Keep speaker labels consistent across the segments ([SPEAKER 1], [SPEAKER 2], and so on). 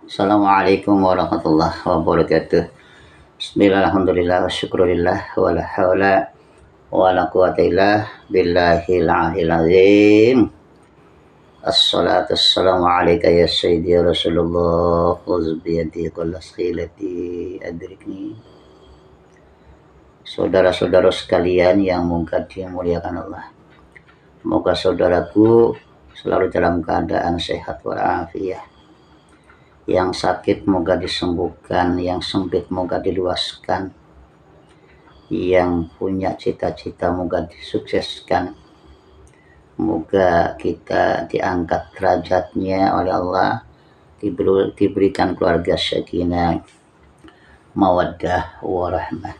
[SPEAKER 1] Assalamualaikum warahmatullahi wabarakatuh. Bismillah, alhamdulillah, wa syukurillah, wa la hawla wa la quwata illa billahil aliyil azim. Assalatu wassalamu alaika ya sayyidi ya Rasulullah, uzbiyadi kullas khilati adrikni. Saudara-saudara sekalian yang moga dimuliakan Allah. Moga saudaraku selalu dalam keadaan sehat walafiat. Yang sakit moga disembuhkan, yang sempit moga diluaskan, yang punya cita-cita moga disukseskan. Moga kita diangkat derajatnya oleh Allah, diberikan keluarga sakinah, mawaddah, warahmah.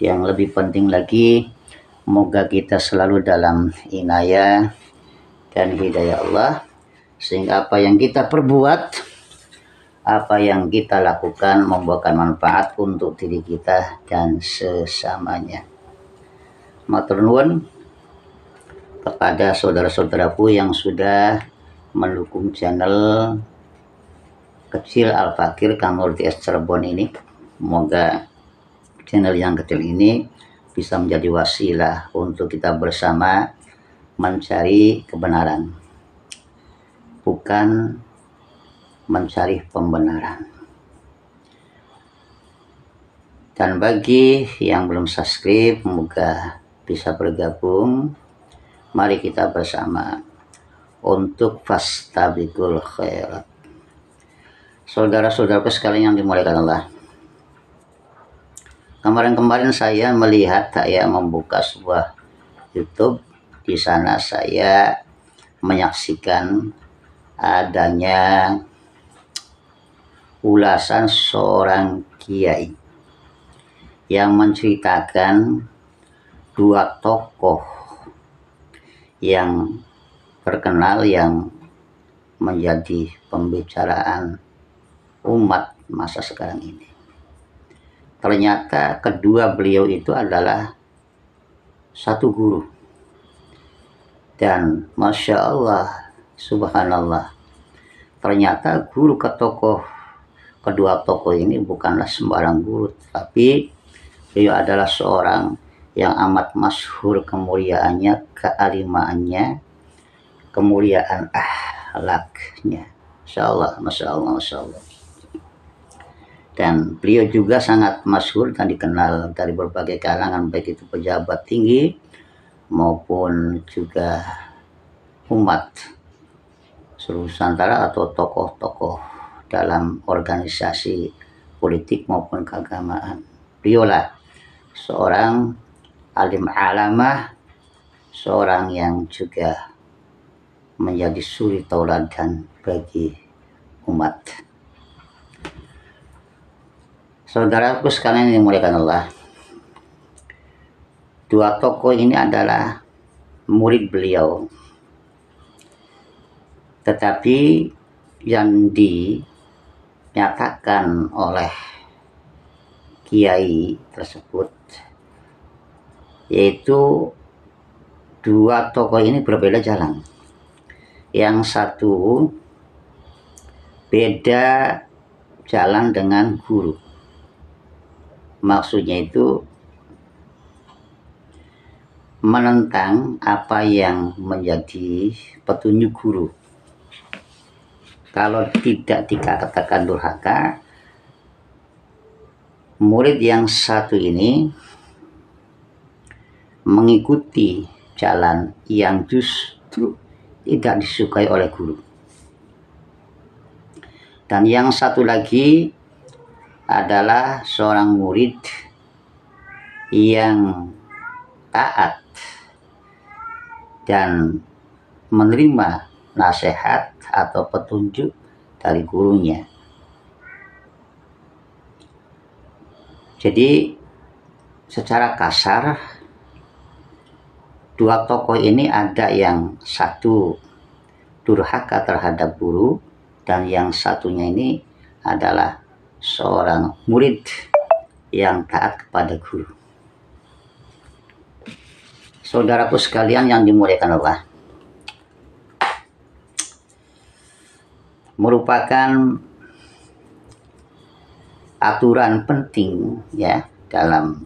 [SPEAKER 1] Yang lebih penting lagi, moga kita selalu dalam inayah dan hidayah Allah, sehingga apa yang kita perbuat, apa yang kita lakukan membawakan manfaat untuk diri kita dan sesamanya. Matur nuwun kepada saudara-saudaraku yang sudah mendukung channel kecil Al-Fakir Kang Nurti S Cirebon ini. Semoga channel yang kecil ini bisa menjadi wasilah untuk kita bersama mencari kebenaran, bukan mencari pembenaran. Dan bagi yang belum subscribe, semoga bisa bergabung. Mari kita bersama untuk fastabiqul khairat. Saudara-saudaraku sekalian yang dimuliakan Allah, kemarin saya melihat, saya membuka sebuah YouTube. Di sana saya menyaksikan adanya ulasan seorang kiai yang menceritakan dua tokoh yang terkenal yang menjadi pembicaraan umat masa sekarang ini. Ternyata kedua beliau itu adalah satu guru, dan Masya Allah, Subhanallah, ternyata guru kedua tokoh ini bukanlah sembarang guru, tapi beliau adalah seorang yang amat masyhur kemuliaannya, kealimaannya, kemuliaan akhlaknya. Masya Allah, Masya Allah, Masya Allah. Dan beliau juga sangat masyhur dan dikenal dari berbagai kalangan, baik itu pejabat tinggi maupun juga umat seluruh Nusantara atau tokoh-tokoh dalam organisasi politik maupun keagamaan. Beliaulah seorang alim alamah, seorang yang juga menjadi suri tauladan bagi umat. Saudaraku sekalian yang dimuliakan Allah, dua tokoh ini adalah murid beliau, tetapi yang dinyatakan oleh kiai tersebut yaitu dua tokoh ini berbeda jalan. Yang satu beda jalan dengan guru. Maksudnya itu menentang apa yang menjadi petunjuk guru. Kalau tidak dikatakan durhaka, murid yang satu ini mengikuti jalan yang justru tidak disukai oleh guru. Dan yang satu lagi adalah seorang murid yang taat dan menerima nasihat atau petunjuk dari gurunya. Jadi secara kasar, dua tokoh ini ada yang satu durhaka terhadap guru, dan yang satunya ini adalah seorang murid yang taat kepada guru. Saudaraku sekalian yang dimuliakan Allah, merupakan aturan penting ya dalam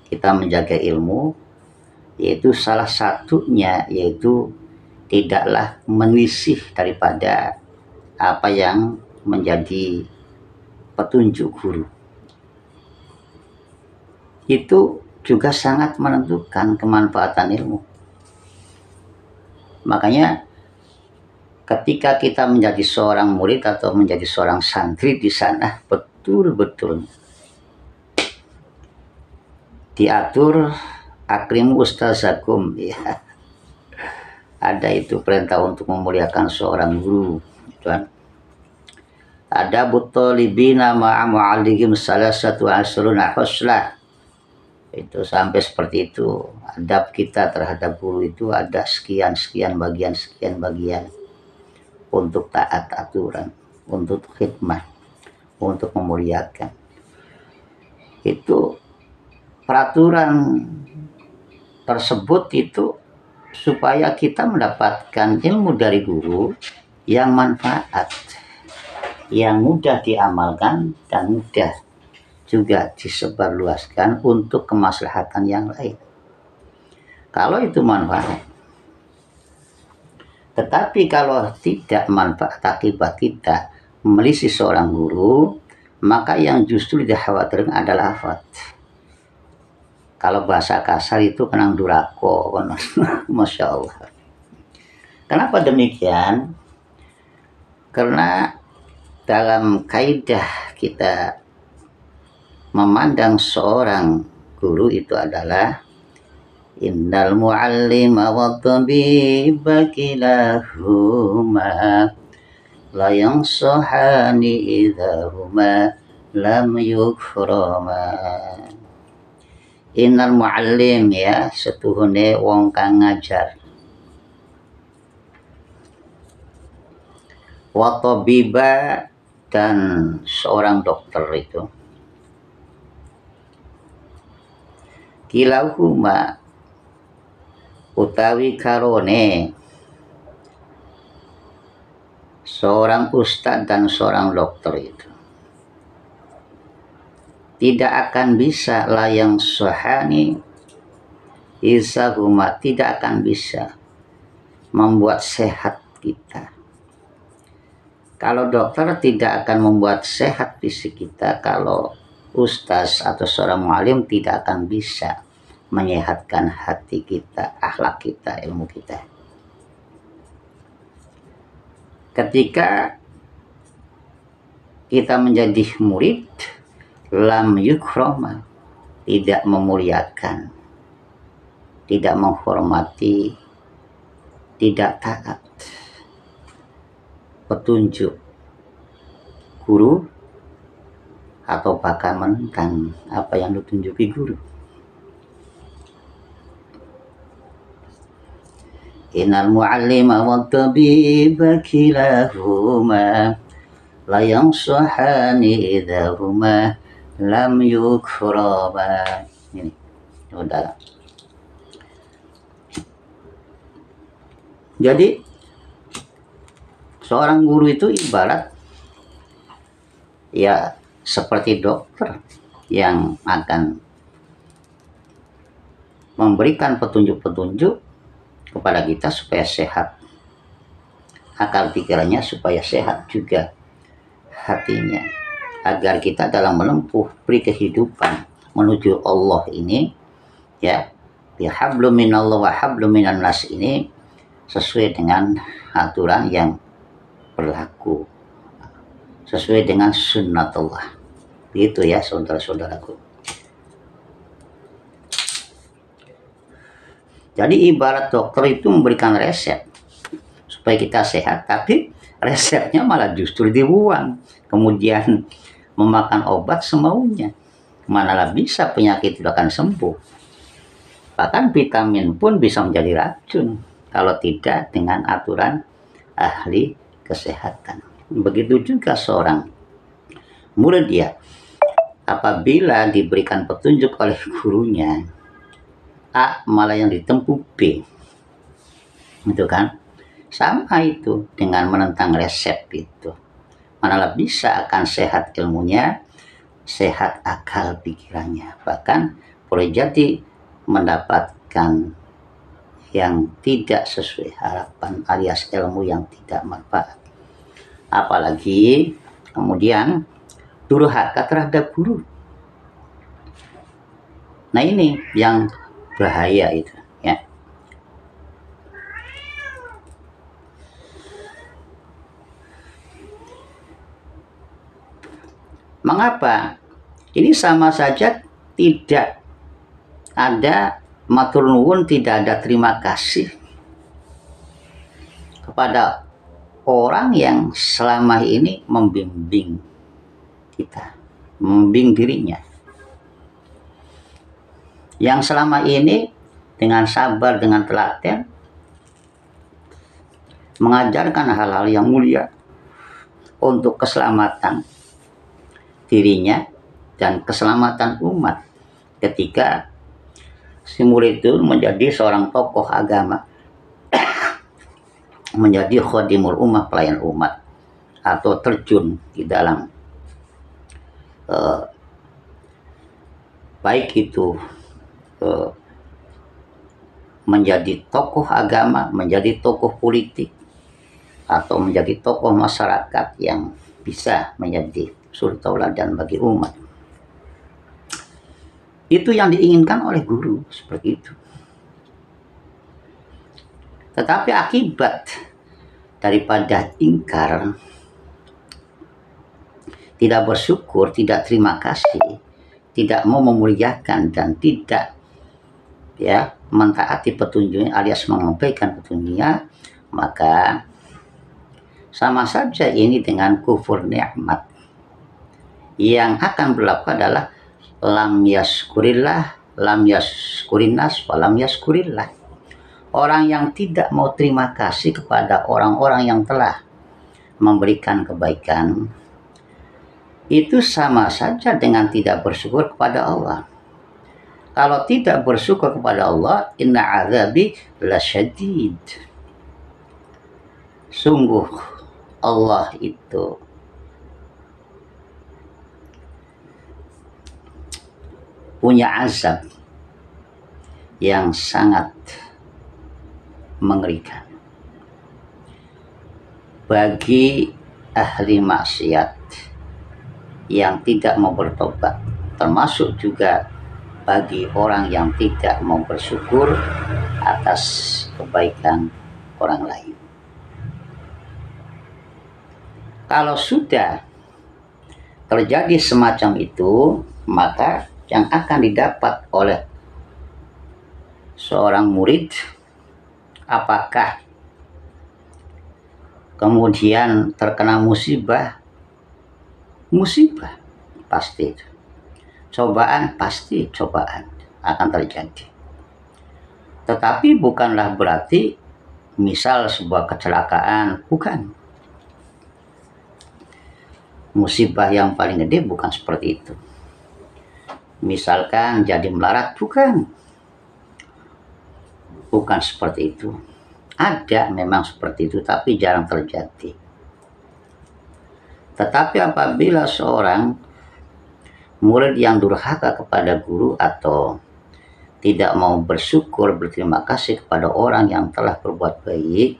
[SPEAKER 1] kita menjaga ilmu, yaitu salah satunya yaitu tidaklah menyisih daripada apa yang menjadi petunjuk guru. Itu juga sangat menentukan kemanfaatan ilmu. Makanya ketika kita menjadi seorang murid atau menjadi seorang santri di sana, betul-betul diatur akrimu ustazakum ya. Ada itu perintah untuk memuliakan seorang guru, Tuhan. Ada butolibina ma'a mu'alligim salasatu asruna huslah. Itu sampai seperti itu. Adab kita terhadap guru itu ada sekian bagian untuk taat aturan, untuk khidmah, untuk memuliakan. Itu peraturan tersebut itu supaya kita mendapatkan ilmu dari guru yang manfaat, yang mudah diamalkan dan mudah juga disebarluaskan untuk kemaslahatan yang lain. Kalau itu manfaat. Tetapi kalau tidak manfaat akibat kita melisih seorang guru, maka yang justru dikhawatirkan adalah afat. Kalau bahasa kasar itu kenang durako, Masya Allah. Kenapa demikian? Karena dalam kaidah kita memandang seorang guru itu adalah innal muallima wa tabiba kilahuma la yansahani idahuma lam yukrama. Innal muallim ya setuhune wong kang ngajar, wa tabiba dan seorang dokter itu, kilahuma utawi karone seorang ustadz dan seorang dokter itu tidak akan bisa layang sohani isahuma, tidak akan bisa membuat sehat kita. Kalau dokter tidak akan membuat sehat fisik kita, kalau ustaz atau seorang mualim tidak akan bisa menyehatkan hati kita, akhlak kita, ilmu kita. Ketika kita menjadi murid, lam yukroma, tidak memuliakan, tidak menghormati, tidak taat petunjuk guru, atau bahkan menentang apa yang ditunjuki guru. Innal muallima wa tabiba kilahuma la yansahani idahuma lam yukrama. Ini saudara. Jadi seorang guru itu ibarat ya seperti dokter yang akan memberikan petunjuk-petunjuk kepada kita supaya sehat akal pikirannya, supaya sehat juga hatinya, agar kita dalam menempuh kehidupan menuju Allah ini ya, bihablum minallah wa hablum minan nas ini sesuai dengan aturan yang berlaku, sesuai dengan sunnatullah. Itu ya saudara-saudaraku. Jadi ibarat dokter itu memberikan resep supaya kita sehat, tapi resepnya malah justru dibuang, kemudian memakan obat semaunya. Manalah bisa penyakit itu akan sembuh. Bahkan vitamin pun bisa menjadi racun kalau tidak dengan aturan ahli kesehatan. Begitu juga seorang murid dia, apabila diberikan petunjuk oleh gurunya A, malah yang ditempuh B, itu kan sama itu dengan menentang resep itu. Manalah bisa akan sehat ilmunya, sehat akal pikirannya, bahkan boleh jadi mendapatkan yang tidak sesuai harapan alias ilmu yang tidak manfaat. Apalagi kemudian durhaka terhadap guru. Nah ini yang bahaya itu ya. Mengapa? Ini sama saja tidak ada matur nuwun, tidak ada terima kasih kepada orang yang selama ini membimbing kita, membimbing dirinya, yang selama ini dengan sabar, dengan telaten mengajarkan hal-hal yang mulia untuk keselamatan dirinya dan keselamatan umat ketika si murid itu menjadi seorang tokoh agama, menjadi khodimul ummah, pelayan umat, atau terjun di dalam baik itu menjadi tokoh agama, menjadi tokoh politik, atau menjadi tokoh masyarakat yang bisa menjadi suri tauladan bagi umat. Itu yang diinginkan oleh guru, seperti itu. Tetapi akibat daripada ingkar, tidak bersyukur, tidak terima kasih, tidak mau memuliakan dan tidak ya mentaati petunjuknya alias mengabaikan petunjuknya, maka sama saja ini dengan kufur nikmat. Yang akan berlaku adalah lam yaskurillah, lam yaskurinnas, walam yaskurillah. Orang yang tidak mau terima kasih kepada orang-orang yang telah memberikan kebaikan, itu sama saja dengan tidak bersyukur kepada Allah. Kalau tidak bersyukur kepada Allah, inna azabi lasyadid. Sungguh Allah itu punya azab yang sangat mengerikan bagi ahli maksiat yang tidak mau bertobat, termasuk juga bagi orang yang tidak mau bersyukur atas kebaikan orang lain. Kalau sudah terjadi semacam itu, maka yang akan didapat oleh seorang murid, apakah kemudian terkena musibah? Musibah pasti, cobaan pasti, cobaan akan terjadi. Tetapi bukanlah berarti misal sebuah kecelakaan, bukan. Musibah yang paling gede bukan seperti itu. Misalkan jadi melarat, bukan seperti itu. Ada memang seperti itu, tapi jarang terjadi. Tetapi apabila seorang murid yang durhaka kepada guru atau tidak mau bersyukur, berterima kasih kepada orang yang telah berbuat baik,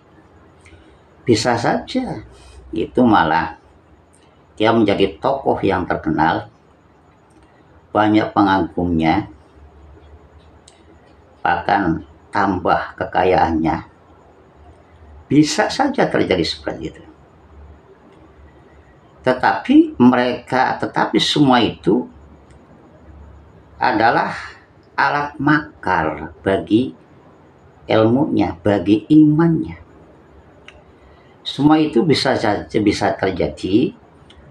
[SPEAKER 1] bisa saja itu malah dia menjadi tokoh yang terkenal, banyak pengagumnya, bahkan tambah kekayaannya. Bisa saja terjadi seperti itu. Tetapi semua itu adalah alat makar bagi ilmunya, bagi imannya. Semua itu bisa terjadi,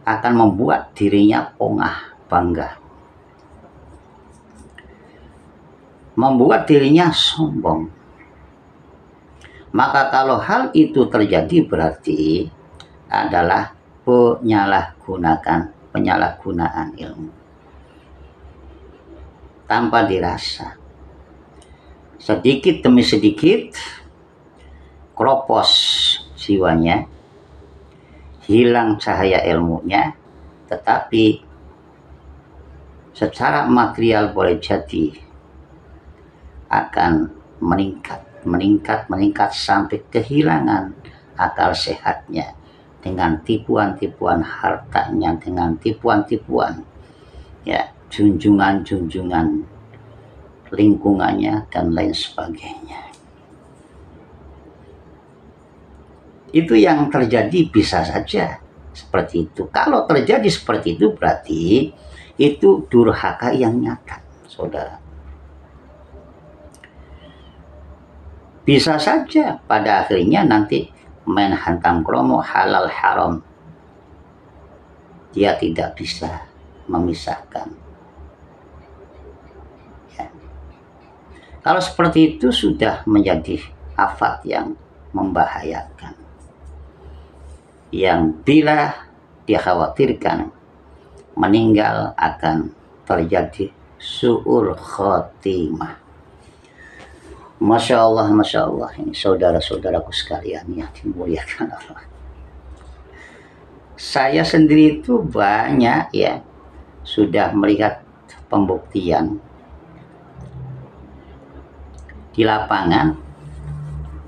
[SPEAKER 1] akan membuat dirinya pongah, bangga, membuat dirinya sombong. Maka kalau hal itu terjadi berarti adalah penyalahgunaan ilmu tanpa dirasa. Sedikit demi sedikit kropos jiwanya, hilang cahaya ilmunya, tetapi secara material boleh jadi akan meningkat sampai kehilangan akal sehatnya dengan tipuan-tipuan hartanya, dengan tipuan-tipuan ya, junjungan-junjungan lingkungannya dan lain sebagainya. Itu yang terjadi bisa saja seperti itu. Kalau terjadi seperti itu berarti itu durhaka yang nyata, saudara. Bisa saja pada akhirnya nanti main hantam kromo halal haram. Dia tidak bisa memisahkan. Ya. Kalau seperti itu sudah menjadi afat yang membahayakan. Yang bila dikhawatirkan meninggal akan terjadi su'ul khotimah. Masya Allah, ini saudara-saudaraku sekalian yang dimuliakan Allah. Saya sendiri itu banyak ya sudah melihat pembuktian di lapangan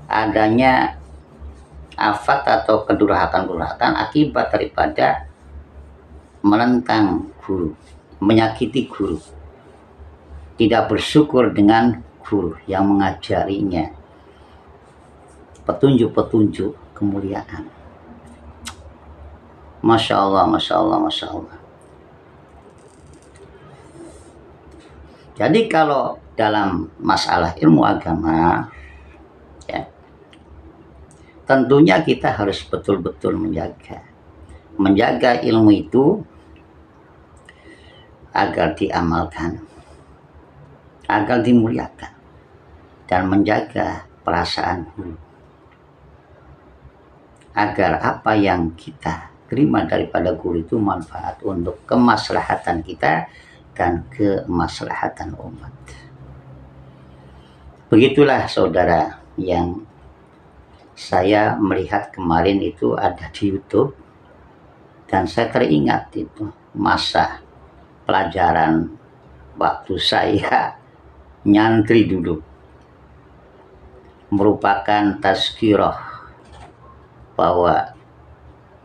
[SPEAKER 1] adanya afat atau kedurhakaan akibat daripada menentang guru, menyakiti guru, tidak bersyukur dengan guru yang mengajarinya petunjuk-petunjuk kemuliaan. Masya Allah, Masya Allah, Masya Allah. Jadi kalau dalam masalah ilmu agama ya, tentunya kita harus betul-betul menjaga ilmu itu agar diamalkan, agar dimuliakan, dan menjaga perasaan guru, agar apa yang kita terima daripada guru itu manfaat untuk kemaslahatan kita dan kemaslahatan umat. Begitulah saudara yang saya melihat kemarin itu ada di YouTube, dan saya teringat itu masa pelajaran waktu saya nyantri dulu, merupakan tazkirah bahwa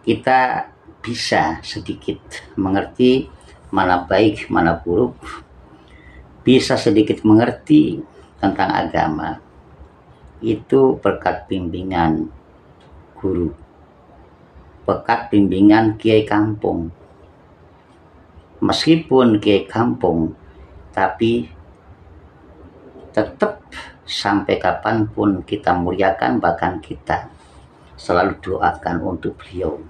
[SPEAKER 1] kita bisa sedikit mengerti mana baik mana buruk, bisa sedikit mengerti tentang agama itu berkat bimbingan guru, berkat bimbingan kiai kampung. Meskipun kiai kampung, tapi tetap sampai kapanpun kita muliakan, bahkan kita selalu doakan untuk beliau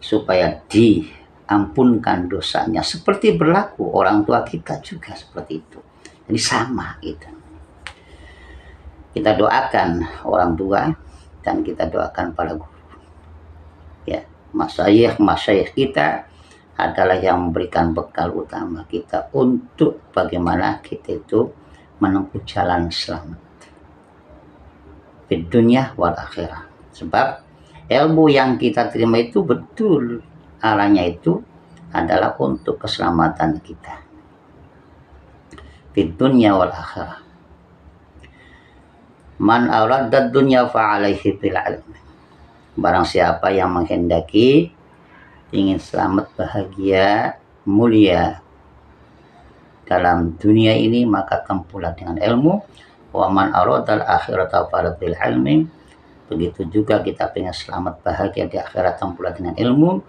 [SPEAKER 1] supaya diampunkan dosanya, seperti berlaku orang tua kita juga seperti itu. Jadi sama gitu. Kita doakan orang tua dan kita doakan para guru. Ya, masyayikh kita adalah yang memberikan bekal utama kita untuk bagaimana kita itu menempuh jalan selamat di dunia wal akhirah. Sebab ilmu yang kita terima itu betul arahnya itu adalah untuk keselamatan kita di dunia wal akhirah. Man aradad dunya fa'alaihi bil ilmi. Barang siapa yang menghendaki ingin selamat, bahagia, mulia dalam dunia ini, maka tempuhlah dengan ilmu. Wa man aradal akhirata fa'ala bil ilmi. Begitu juga kita ingin selamat, bahagia di akhirat, tempuhlah dengan ilmu.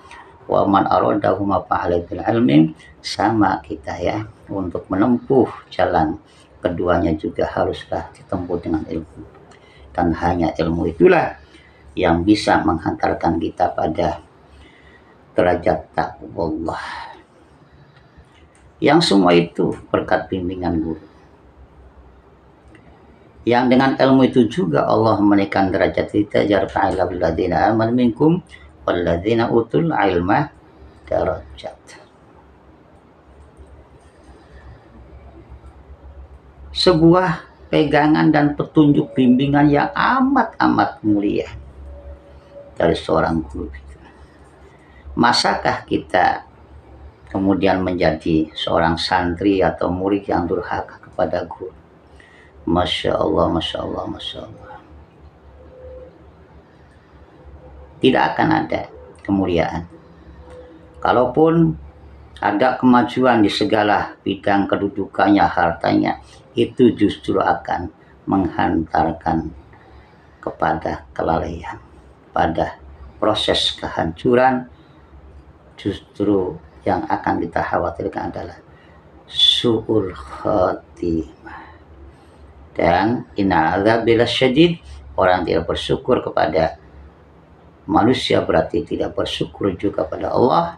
[SPEAKER 1] Wa man aradahuma fa'ala bil ilmi. Sama kita ya, untuk menempuh jalan keduanya juga haruslah ditempuh dengan ilmu. Dan hanya ilmu itulah yang bisa menghantarkan kita pada derajat taqwallah. Yang semua itu berkat bimbingan guru. Yang dengan ilmu itu juga Allah menaikkan derajat kita, yarfa'illahu alladziina aamanu minkum walladziina utul ilma darajat. Sebuah pegangan dan petunjuk bimbingan yang amat mulia dari seorang guru. Masakah kita kemudian menjadi seorang santri atau murid yang durhaka kepada guru. Masya Allah, Masya Allah, Masya Allah. Tidak akan ada kemuliaan. Kalaupun ada kemajuan di segala bidang kedudukannya, hartanya, itu justru akan menghantarkan kepada kelalaian, pada proses kehancuran. Justru yang akan kita khawatirkan adalah su'ul khatimah. Dan innal adzabil syadid, orang tidak bersyukur kepada manusia berarti tidak bersyukur juga pada Allah.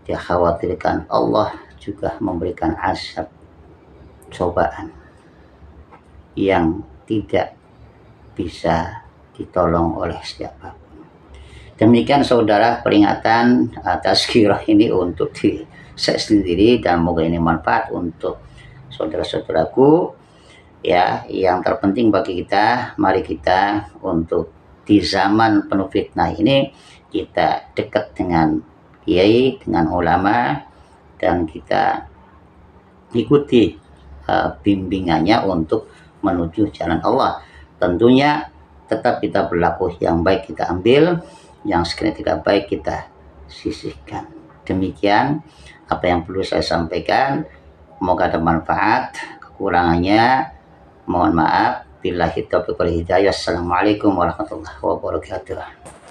[SPEAKER 1] Dia khawatirkan Allah juga memberikan azab, cobaan yang tidak bisa ditolong oleh siapapun. Demikian saudara, peringatan tazkirah ini untuk diri saya sendiri, dan semoga ini manfaat untuk saudara-saudaraku. Ya, yang terpenting bagi kita, mari kita untuk di zaman penuh fitnah ini kita dekat dengan kiai, dengan ulama, dan kita ikuti bimbingannya untuk menuju jalan Allah. Tentunya tetap kita berlaku yang baik kita ambil, yang sekiranya tidak baik kita sisihkan. Demikian apa yang perlu saya sampaikan. Semoga ada manfaat. Kekurangannya mohon maaf. Billahi taufiq wal hidayah. Assalamualaikum warahmatullahi wabarakatuh.